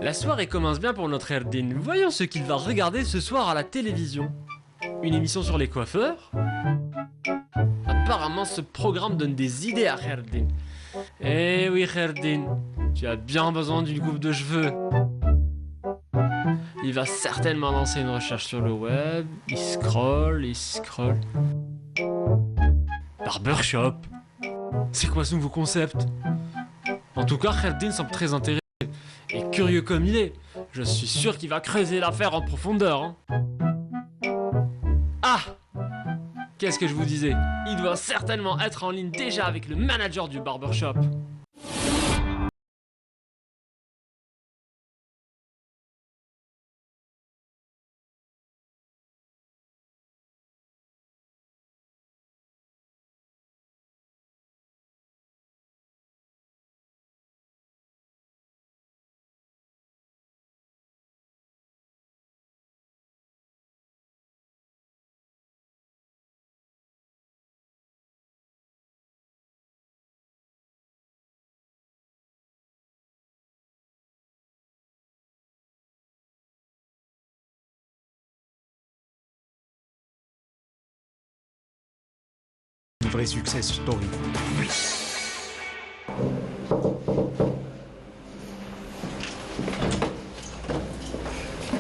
La soirée commence bien pour notre Erdin. Voyons ce qu'il va regarder ce soir à la télévision. Une émission sur les coiffeurs? Apparemment, ce programme donne des idées à Erdin. Eh oui, Erdin, tu as bien besoin d'une coupe de cheveux. Il va certainement lancer une recherche sur le web. Il scrolle, il scrolle. Barbershop. C'est quoi ce nouveau concept? En tout cas, Erdin semble très intéressé. Et curieux comme il est, je suis sûr qu'il va creuser l'affaire en profondeur. Hein. Ah! Qu'est-ce que je vous disais? Il doit certainement être en ligne déjà avec le manager du barbershop. Une vraie success story.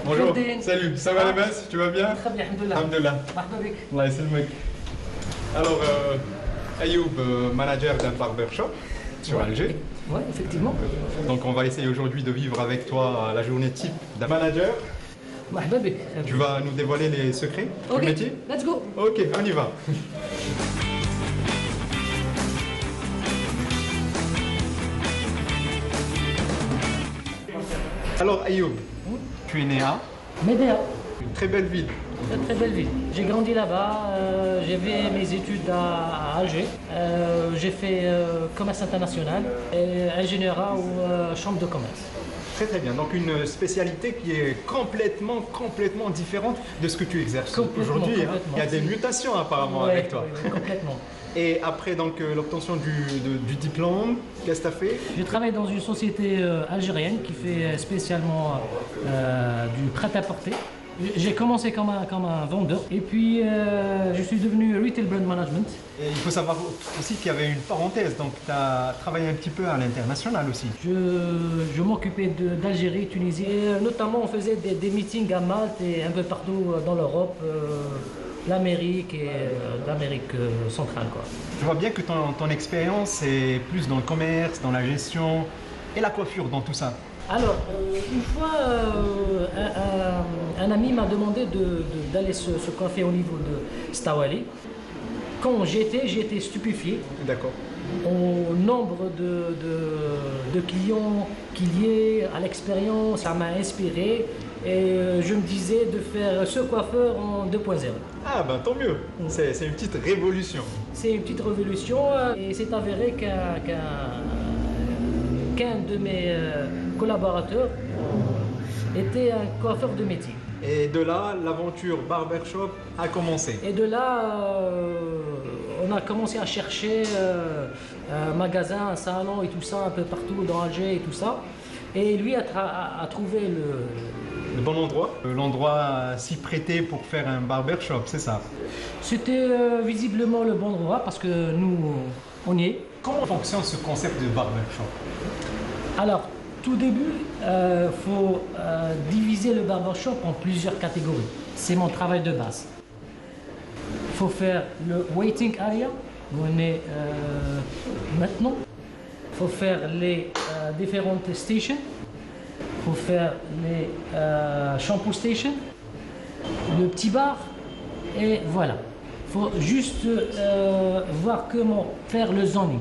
Bonjour, Ferdinand. salut, ça va les messes? Tu vas bien? très bien, alhamdoulilah. Alhamdulillah. مرحبا بك. Allah يسلمك. Alors, Ayoub, manager d'un barbershop sur Alger. Ouais, effectivement. Donc on va essayer aujourd'hui de vivre avec toi la journée type d'un manager. مرحبا بك. Tu vas nous dévoiler les secrets Ok, du métier? let's go. Ok, on y va. Alors Ayoub, tu es né à Médéa, une très belle ville. une très belle ville. J'ai grandi là-bas, j'ai fait mes études à Alger. J'ai fait commerce international et ingénierat ou chambre de commerce. Très très bien. Donc une spécialité qui est complètement différente de ce que tu exerces Complètement, aujourd'hui. Hein. complètement. Il y a des mutations apparemment Ouais, avec toi. ouais, complètement. Et après donc l'obtention du diplôme, qu'est-ce que tu as fait? J'ai travaillé dans une société algérienne qui fait spécialement du prêt-à-porter. J'ai commencé comme un vendeur et puis je suis devenu Retail Brand Management. Et il faut savoir aussi qu'il y avait une parenthèse, donc tu as travaillé un petit peu à l'international aussi. Je m'occupais d'Algérie, Tunisie, et notamment on faisait des meetings à Malte et un peu partout dans l'Europe, l'Amérique et l'Amérique centrale, quoi. Je vois bien que ton expérience est plus dans le commerce, dans la gestion et la coiffure, dans tout ça. Alors, une fois, un ami m'a demandé d'aller se coiffer au niveau de Stawali. Quand j'étais stupéfié D'accord. au nombre de clients qu'il y ait, à l'expérience. Ça m'a inspiré et je me disais de faire ce coiffeur en 2.0. Ah ben tant mieux, c'est une petite révolution. C'est une petite révolution et c'est avéré qu'un de mes collaborateurs était un coiffeur de métier. Et de là, l'aventure barbershop a commencé. Et de là, on a commencé à chercher un magasin, un salon et tout ça, un peu partout dans Alger et tout ça. Et lui a trouvé Le bon endroit. L'endroit s'y prêtait pour faire un barbershop, c'est ça. C'était visiblement le bon endroit parce que nous, on y est. Comment fonctionne ce concept de barbershop? Alors, tout début, il faut diviser le barbershop en plusieurs catégories. C'est mon travail de base. Il faut faire le waiting area, où on est maintenant. Il faut faire les différentes stations. Il faut faire les shampoo stations, le petit bar, et voilà. Il faut juste voir comment faire le zoning.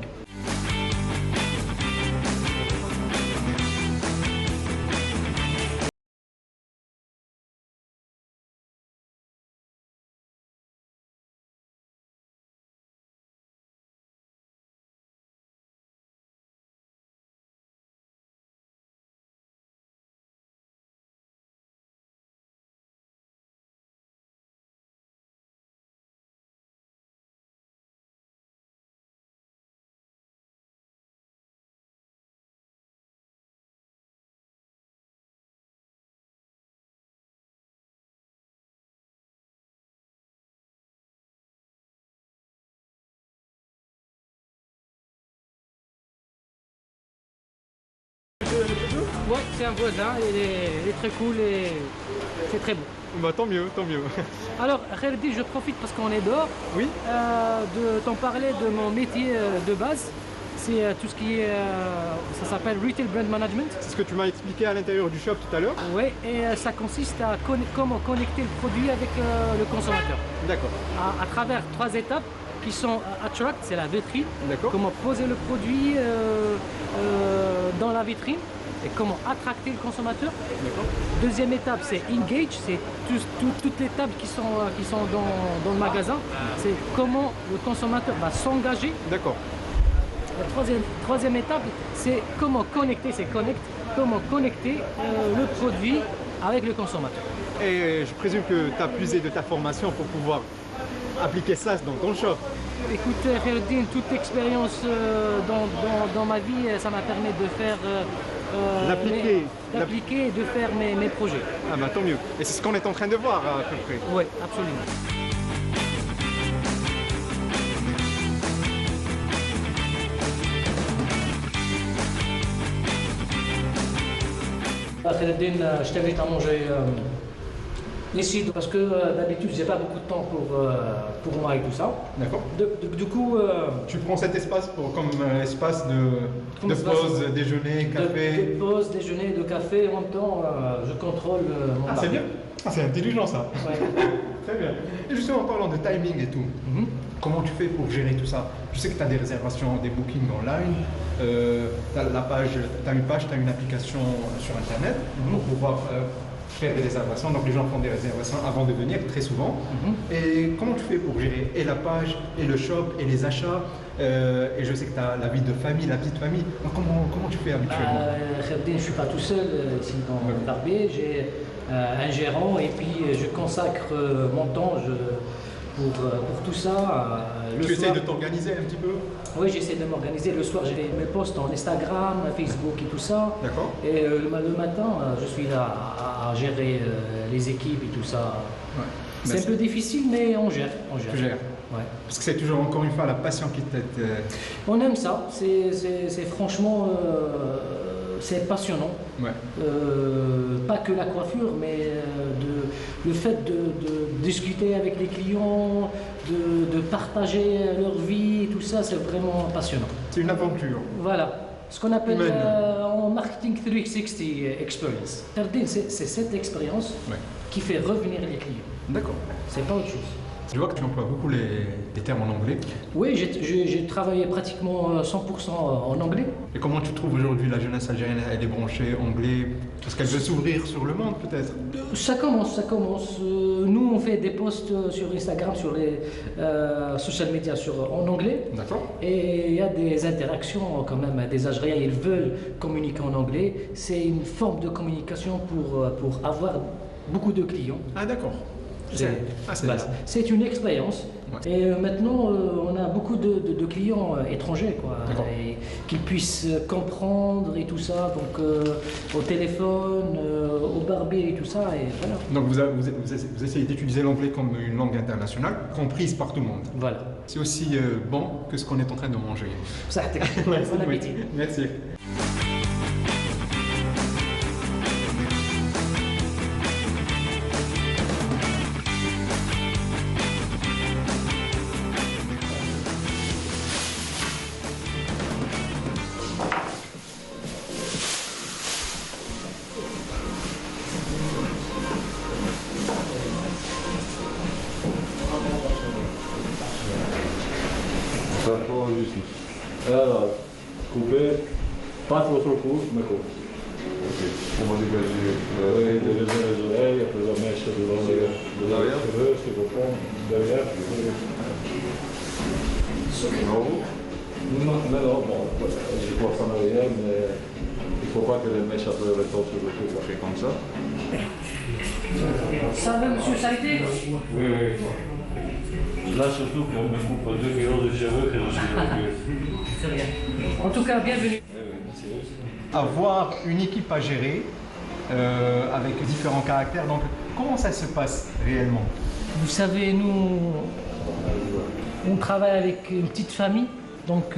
le pseudo? Ouais, c'est un voisin, il est très cool et c'est très beau. Bah tant mieux, tant mieux. Alors, Khaledi, je profite parce qu'on est dehors, Oui. de t'en parler de mon métier de base. C'est tout ce qui est, ça s'appelle Retail Brand Management. C'est ce que tu m'as expliqué à l'intérieur du shop tout à l'heure. Oui, et ça consiste à comment connecter le produit avec le consommateur. D'accord. À travers 3 étapes qui sont Attract, c'est la vitrine. D'accord. Comment poser le produit dans la vitrine et comment attracter le consommateur. D'accord. Deuxième étape, c'est Engage, c'est toutes les tables qui sont dans le magasin. C'est comment le consommateur va s'engager. D'accord. La troisième étape, c'est comment connecter, comment connecter le produit avec le consommateur. Et je présume que tu as puisé de ta formation pour pouvoir appliquer ça dans ton shop. Écoute, Khairuddin, toute expérience dans ma vie, ça m'a permis de faire... d'appliquer et de faire mes projets. Ah bah tant mieux. Et c'est ce qu'on est en train de voir à peu près. Oui, absolument. Khairuddin, je t'invite à manger ici parce que d'habitude j'ai pas beaucoup de temps pour moi et tout ça. D'accord. Du coup, Tu prends cet espace comme espace de espace pause, déjeuner, café. de pause, déjeuner, de café, en même temps je contrôle mon Ah c'est bar. bien. Ah c'est intelligent ça. Ouais. Très bien. Et justement en parlant de timing et tout, comment tu fais pour gérer tout ça? Je sais que tu as des réservations, des bookings online, tu as une page, tu as une application sur internet pour pouvoir faire des réservations. Donc les gens font des réservations avant de venir très souvent. Et comment tu fais pour gérer et la page, et le shop, et les achats et je sais que tu as la vie de famille, la petite famille. Donc, comment tu fais habituellement? Khairuddin, je ne suis pas tout seul ici dans le Barbier. J'ai un gérant et puis je consacre mon temps pour tout ça. Tu essayes de t'organiser un petit peu? Oui, j'essaie de m'organiser. Le soir, j'ai mes posts en Instagram, Facebook et tout ça. D'accord. Et le matin, je suis là à gérer les équipes et tout ça. Ouais. C'est un peu difficile, mais on gère. Tu gères. Ouais. Parce que c'est toujours encore une fois la passion qui t'aide. On aime ça. C'est franchement, c'est passionnant. Ouais. Pas que la coiffure, mais le fait de discuter avec les clients, de partager leur vie, tout ça, c'est vraiment passionnant. C'est une aventure. Voilà. Ce qu'on appelle Humaine. en marketing 360 experience. Khairuddin, c'est cette expérience Ouais. qui fait revenir les clients. D'accord. C'est pas autre chose. Je vois que tu emploies beaucoup les termes en anglais. Oui, j'ai travaillé pratiquement 100% en anglais. Et comment tu trouves aujourd'hui la jeunesse algérienne? Elle est branchée anglais parce qu'elle veut s'ouvrir sur le monde peut-être? Ça commence. Nous, on fait des posts sur Instagram, sur les social media en anglais. D'accord. Et il y a des interactions quand même. Des Algériens, ils veulent communiquer en anglais. C'est une forme de communication pour avoir beaucoup de clients. Ah d'accord. Voilà. C'est une expérience. Ouais. Et maintenant, on a beaucoup de clients étrangers, quoi, D'accord. et qu'ils puissent comprendre et tout ça. Donc, au téléphone, au barbier et tout ça. Et voilà. Donc vous essayez d'utiliser l'anglais comme une langue internationale, comprise par tout le monde. Voilà. C'est aussi bon que ce qu'on est en train de manger. Ça, bon appétit. Merci. Ça prend ici. Alors, couper, pas trop court, mais court. Ok. On va dégager les oreilles, après la mèche devant les cheveux, ce qu'on prend derrière. En haut? Non, bon, je crois en arrière, mais il ne faut pas que les mèches après retombent sur le truc, ça fait comme ça. Ça va, monsieur, ça a été? Oui. Là, surtout qu'on me coupe 2 kilos de cheveux que je suis bloqué. C'est bien. En tout cas, bienvenue. Avoir une équipe à gérer avec différents caractères. Donc, comment ça se passe réellement? Vous savez, nous, on travaille avec une petite famille. Donc,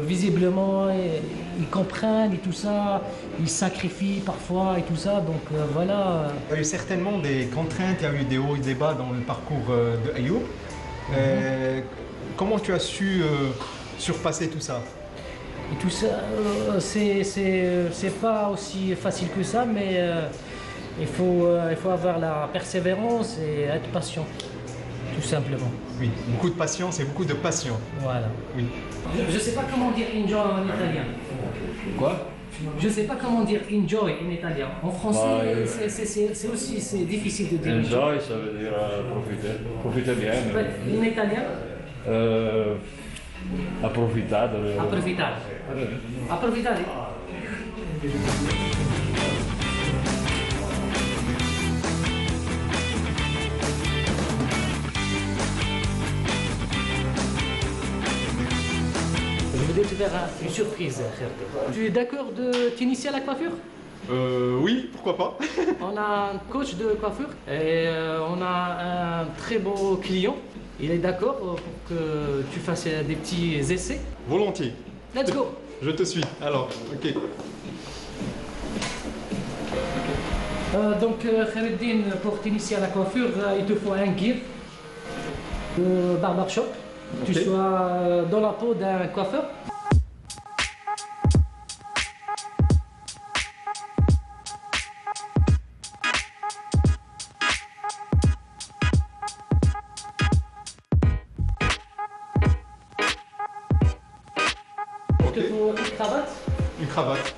visiblement, ils comprennent et tout ça, ils sacrifient parfois et tout ça. Donc, voilà. Il y a eu certainement des contraintes, il y a eu des hauts et des bas dans le parcours de Ayoub. Comment tu as su surpasser tout ça? Et tout ça, c'est pas aussi facile que ça, mais il faut avoir la persévérance et être patient, tout simplement. Oui, beaucoup de patience et beaucoup de passion. Voilà. Oui. Je sais pas comment dire enjoy en italien. Quoi? Je sais pas comment dire enjoy en italien. En français, c'est aussi difficile de dire. Enjoy, ça veut dire profiter. Profiter bien. En italien, Approfittare. approfittare. Approfittare. Je voudrais te faire une surprise, Khaled. Tu es d'accord de t'initier à la coiffure? Oui, pourquoi pas? On a un coach de coiffure et on a un très beau client. Il est d'accord pour que tu fasses des petits essais. Volontiers. Let's go! Je te suis. Alors, ok. Donc, Khaireddine, pour t'initier à la coiffure, il te faut un gear de barbershop. Tu Ok. sois dans la peau d'un coiffeur. Il te faut une cravate Une cravate.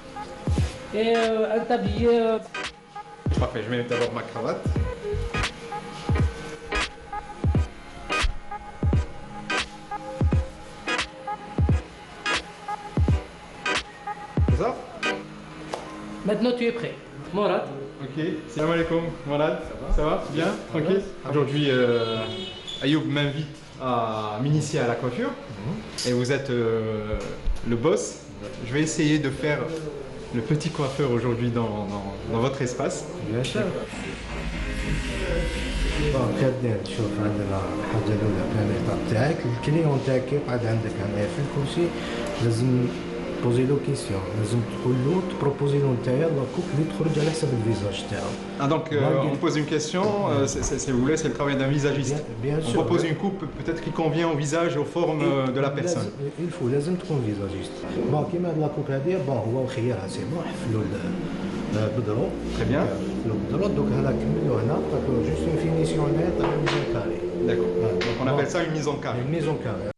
et un tablier. Parfait, je mets d'abord ma cravate. C'est ça? Maintenant, tu es prêt. Morad. Ok. Salam alaikum, Morad. Ça va? Bien? Tranquille? Aujourd'hui, Ayoub m'invite à m'initier à la coiffure. Et vous êtes le boss. Je vais essayer de faire le petit coiffeur aujourd'hui dans votre espace. bien sûr. خالدين تشوف عندنا الحاجه الاولى بلانيطا تاعك الكليون تاعك يقعد عندك هنايا في الكرسي لازم بوزي له كيسيون لازم تقول له تبروبوزي له نتايا لا كوب اللي تخرج على حسب الفيزاج تاعو. Ah, donc, on pose une question, si vous voulez, c'est le travail d'un visagiste. Bien On sûr. propose une coupe peut-être qui convient au visage et aux formes de la personne. لازم تكون فيزاجيست. بون كيما هاد لاكوب هادي بون هو وخيارها سي بون حفلوا بدرو. Très bien. حفلوا بدرو دوك هذا كملوا هنا تعطوا جوست اون فينيسيون هنا تاع ميزون كاري. D'accord. Donc on appelle ça une mise en carré. Une maison carrée.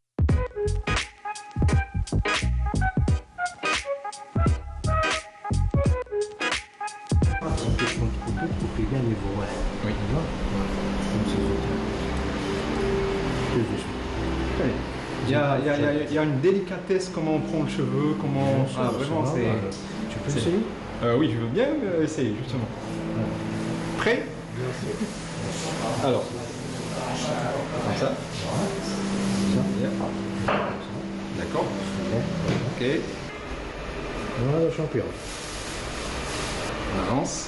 couper bien niveau, ouais. Oui. Tu vois? Comme ces autres. Plus doucement. Il y a une délicatesse, comment on prend le cheveu, comment... Bien sûr, Ah, vraiment, ça va, c'est... Tu peux c'est- essayer? Oui, je veux bien essayer, justement. Prêt? Alors, comme ça. Bien. D'accord. Ok. Voilà, champion. On avance.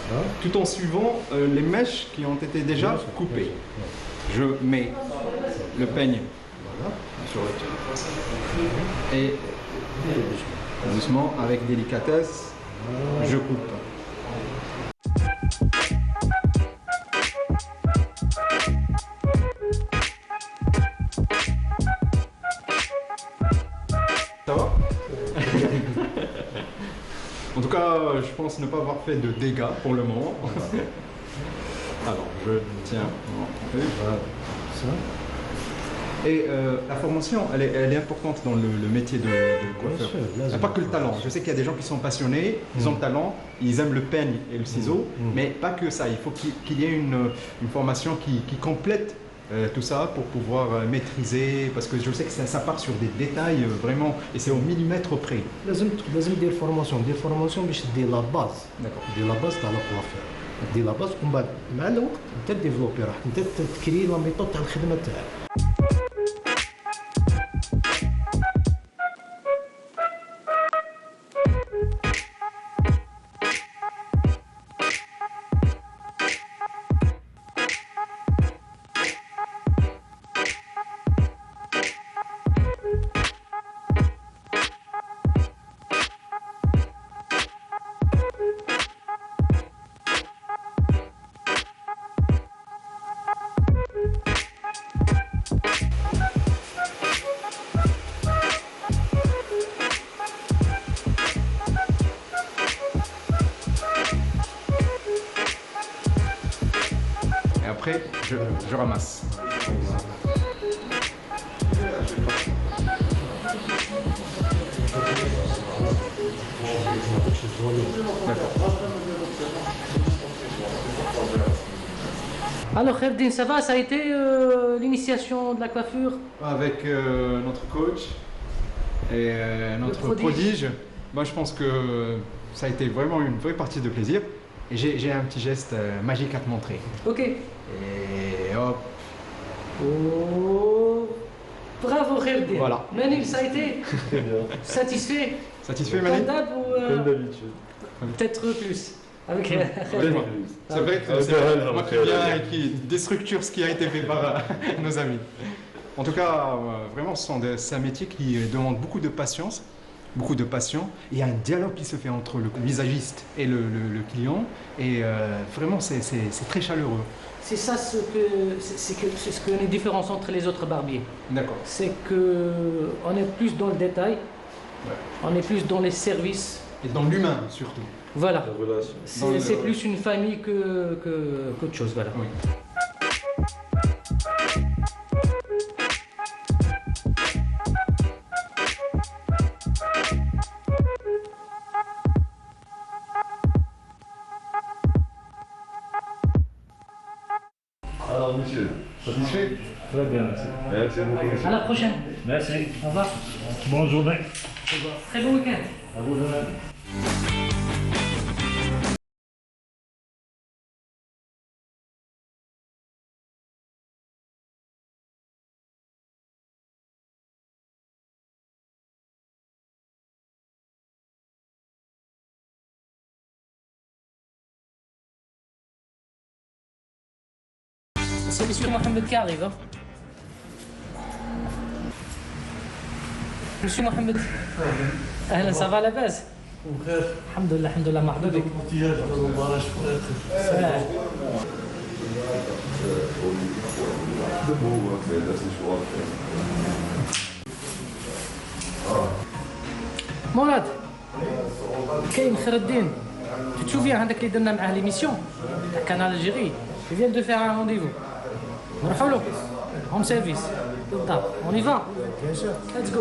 Ça. Tout en suivant les mèches qui ont été déjà Bien sûr, coupées. bien sûr. Je mets le peigne Voilà. sur le pied. Et doucement, avec délicatesse, je coupe. Ça va? En tout cas, je pense ne pas avoir fait de dégâts pour le moment. Alors, je tiens. Voilà. Ça. Et la formation, elle est importante dans le métier de coiffeur. sûr, Il n'y a pas que le talent. Je sais qu'il y a des gens qui sont passionnés, ils ont le talent, ils aiment le peigne et le ciseau, mais pas que ça. Il faut qu'il y ait une formation qui complète tout ça pour pouvoir maîtriser, parce que je sais que ça part sur des détails vraiment, et c'est au millimètre près. لازم دير فورماسيون باش دير لا باز. D'accord. دير لا باز تاع لا كوافير. دير لا باز ومن بعد مع الوقت انت ديفلوبي راحك انت تكري لا ميثود تاع الخدمه تاعك. après, je ramasse. Alors Kherdin, ça va? Ça a été l'initiation de la coiffure? Avec notre coach et notre prodige, moi je pense que ça a été vraiment une vraie partie de plaisir. Et j'ai un petit geste magique à te montrer. Ok. Et hop. Oh. Bravo Kherdin. Voilà. Manil, ça a été Très bien. satisfait? Satisfait, Comme Mani? d'hab ou Comme d'habitude. peut-être plus? Avec C'est vrai que c'est moi qui viens et qui déstructure ce qui a été fait par nos amis. En tout cas, vraiment, c'est un métier qui demande beaucoup de patience, beaucoup de passion. Il y a un dialogue qui se fait entre le visagiste et le client. Et vraiment, c'est très chaleureux. C'est ça ce que les différences entre les autres barbiers. D'accord. C'est que on est plus dans le détail, Ouais. on est plus dans les services. Et dans l'humain, surtout. Voilà. La relation. C'est plus une famille qu'autre chose. Voilà. Oui. Alors, monsieur, satisfait? Très bien, merci. Merci beaucoup, monsieur. À la prochaine. Merci. Au revoir. Bonne journée. Très bon week-end. À vous de même. C'est monsieur Mohamed qui arrive. Hein. Monsieur Mohamed. أهلا ça va à la base. الحمد لله مرحبا بك. سلام. مراد كاين خير الدين. Tu te souviens هذاك اللي درنا معاه ليميسيون تاع كانال الجيري. Il vient de faire un rendez-vous. نروحوا له. Home service. بالضبط. On y va. Bien sûr. Let's go.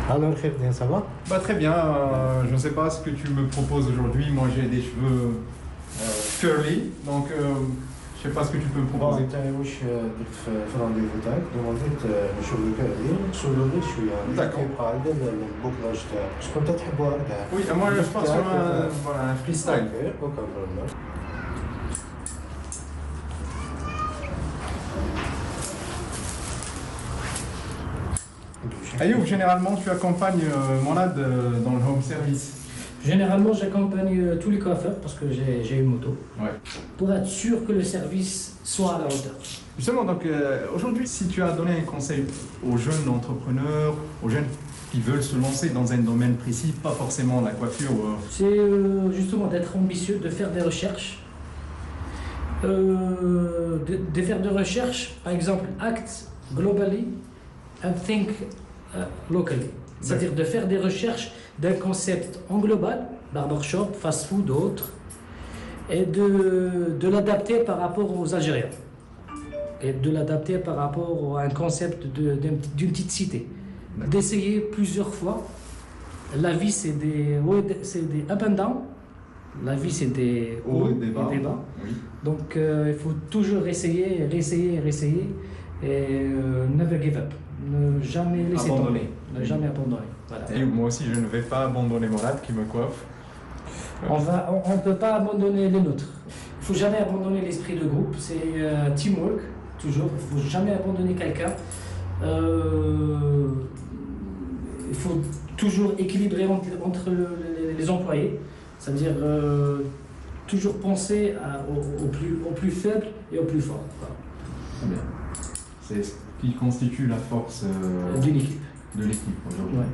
Alors Kherdin, ça va? Bah, très bien, je ne sais pas ce que tu me proposes aujourd'hui. Moi j'ai des cheveux curly, donc je ne sais pas ce que tu peux me proposer. انت واش درت في الرانديفو تاعك دومونديت نشوف لك هذه سولوني شويه D'accord. كيبقى عندنا البوكلاج تاعك شكون انت تحبوها كاع Oui, moi je pars sur voilà, un freestyle. اوكي اوكي Ayoub, généralement tu accompagnes Monad dans le home service. Généralement, j'accompagne tous les coiffeurs parce que j'ai une moto Ouais. pour être sûr que le service soit à la hauteur. Justement, donc aujourd'hui, si tu as donné un conseil aux jeunes entrepreneurs, aux jeunes qui veulent se lancer dans un domaine précis, pas forcément la coiffure. C'est justement d'être ambitieux, de faire des recherches. De faire des recherches, par exemple, act globally and think locally. C'est-à-dire de faire des recherches d'un concept en global, barbershop, fast-food, autres, et de l'adapter par rapport aux Algériens. Et de l'adapter par rapport à un concept d'une petite cité. D'essayer plusieurs fois. La vie, c'est des up and down. La vie, c'est des hauts et des bas. Oui. Donc, il faut toujours essayer, réessayer, réessayer. Et never give up. Ne jamais laisser Abandonner. tomber. Ne jamais abandonner. Voilà. Et moi aussi, je ne vais pas abandonner Monad qui me coiffe. On ne peut pas abandonner les nôtres. Il ne faut jamais abandonner l'esprit de groupe. C'est teamwork, toujours. Il ne faut jamais abandonner quelqu'un. Il faut toujours équilibrer entre les employés, c'est-à-dire toujours penser au plus faible et au plus fort. Voilà. Très bien. C'est ce qui constitue la force D'une équipe. de l'équipe aujourd'hui. Ouais.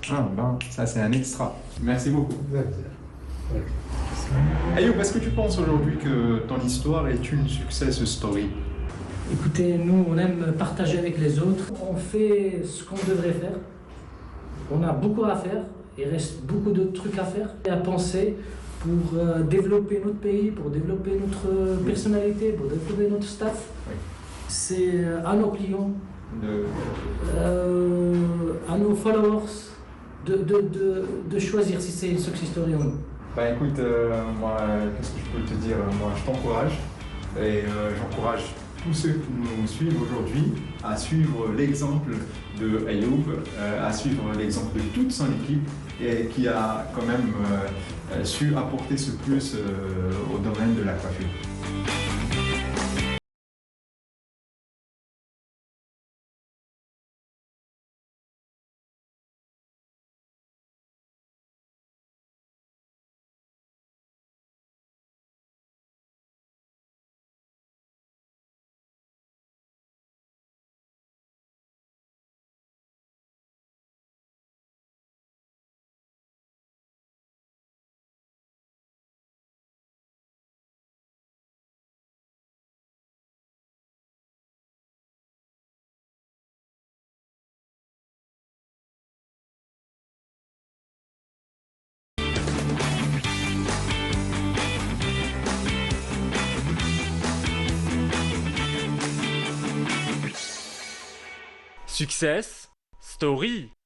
Ah, ben, ça c'est un extra. Merci beaucoup. Ayoub, est-ce que tu penses aujourd'hui que ton histoire est une success story? Écoutez, nous, on aime partager avec les autres. On fait ce qu'on devrait faire. On a beaucoup à faire. Il reste beaucoup de trucs à faire et à penser pour développer notre pays, pour développer notre personnalité, pour développer notre staff. Oui. C'est à nos clients, à nos followers de choisir si c'est une success story ou non. Bah écoute, moi, qu'est-ce que je peux te dire? Moi, je t'encourage et j'encourage tous ceux qui nous suivent aujourd'hui à suivre l'exemple de Ayoub, à suivre l'exemple de toute son équipe et qui a quand même su apporter ce plus au domaine de la coiffure. Success Story.